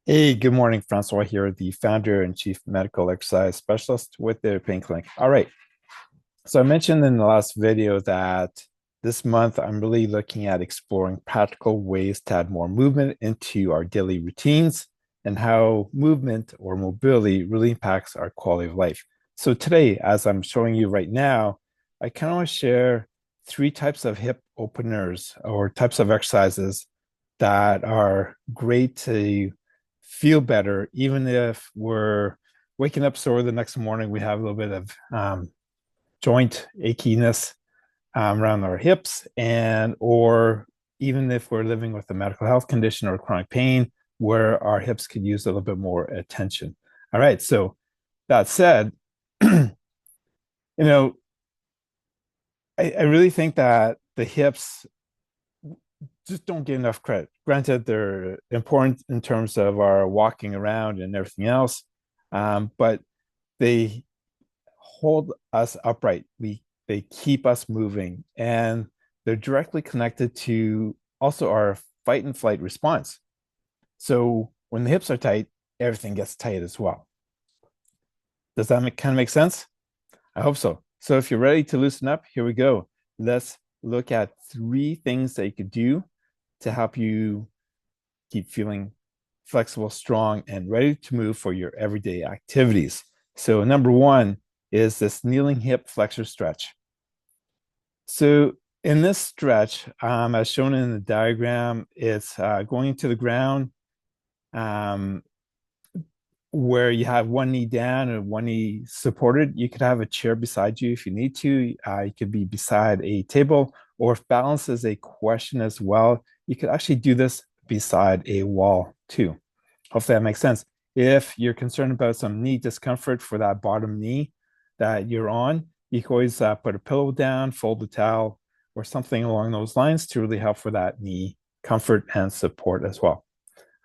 Hey, good morning, Francois here, the founder and chief medical exercise specialist with the Pain Clinic. All right. So I mentioned in the last video that this month I'm really looking at exploring practical ways to add more movement into our daily routines and how movement or mobility really impacts our quality of life. So today, as I'm showing you right now, I kind of want to share three types of hip openers or types of exercises that are great to feel better, even if we're waking up sore the next morning, we have a little bit of joint achiness around our hips, and or even if we're living with a medical health condition or chronic pain where our hips could use a little bit more attention. All right, so that said, you know, I really think that the hips just don't get enough credit. Granted, they're important in terms of our walking around and everything else, but they hold us upright. They keep us moving, and they're directly connected to also our fight and flight response. So when the hips are tight, everything gets tight as well. Does that kind of make sense? I hope so. So if you're ready to loosen up, here we go. Let's look at three things that you could do to help you keep feeling flexible, strong, and ready to move for your everyday activities. So number one is this kneeling hip flexor stretch. So in this stretch, as shown in the diagram, it's going to the ground um, where you have one knee down and one knee supported. You could have a chair beside you if you need to. You could be beside a table, or if balance is a question as well, you could actually do this beside a wall too. Hopefully that makes sense. If you're concerned about some knee discomfort for that bottom knee that you're on, you can always put a pillow down, fold a towel, or something along those lines to really help for that knee comfort and support as well.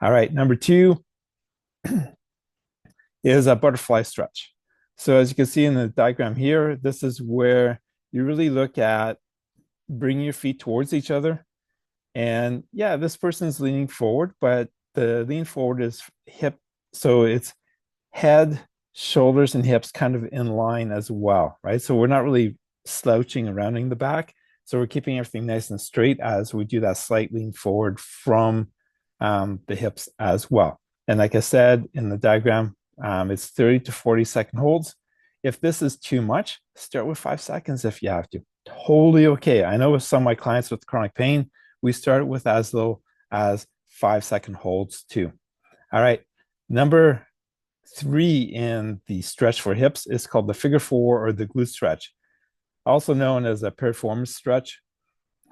All right, number two is a butterfly stretch. So as you can see in the diagram here, this is where you really look at bringing your feet towards each other. And yeah, this person's leaning forward, but the lean forward is hip. So it's head, shoulders, and hips kind of in line as well, right? So we're not really slouching and rounding the back. So we're keeping everything nice and straight as we do that slight lean forward from the hips as well. And like I said in the diagram, it's 30 to 40-second holds. If this is too much, start with 5 seconds if you have to. Totally okay. I know with some of my clients with chronic pain, we start with as low as 5-second holds too. All right. Number three in the stretch for hips is called the figure four or the glute stretch, also known as a piriformis stretch.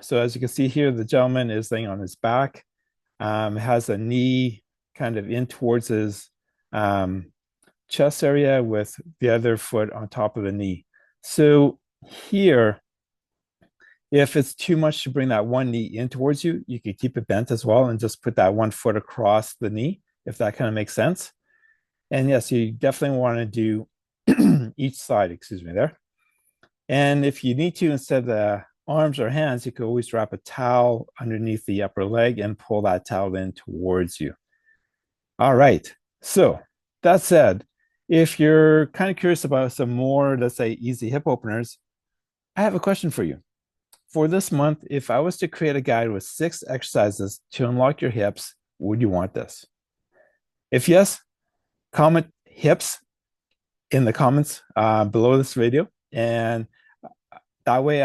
So as you can see here, the gentleman is laying on his back, has a knee kind of in towards his chest area with the other foot on top of the knee. So here, if it's too much to bring that one knee in towards you, you could keep it bent as well and just put that one foot across the knee, if that kind of makes sense. And yes, you definitely want to do each side, excuse me, there. And if you need to, instead of the arms or hands, you could always wrap a towel underneath the upper leg and pull that towel in towards you. All right. So that said, if you're kind of curious about some more, let's say, easy hip openers, I have a question for you. For this month, if I was to create a guide with 6 exercises to unlock your hips, would you want this? If yes, comment hips in the comments below this video, and that way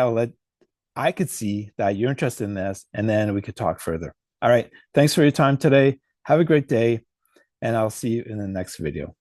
I could see that you're interested in this, and then we could talk further. All right. Thanks for your time today. Have a great day, and I'll see you in the next video.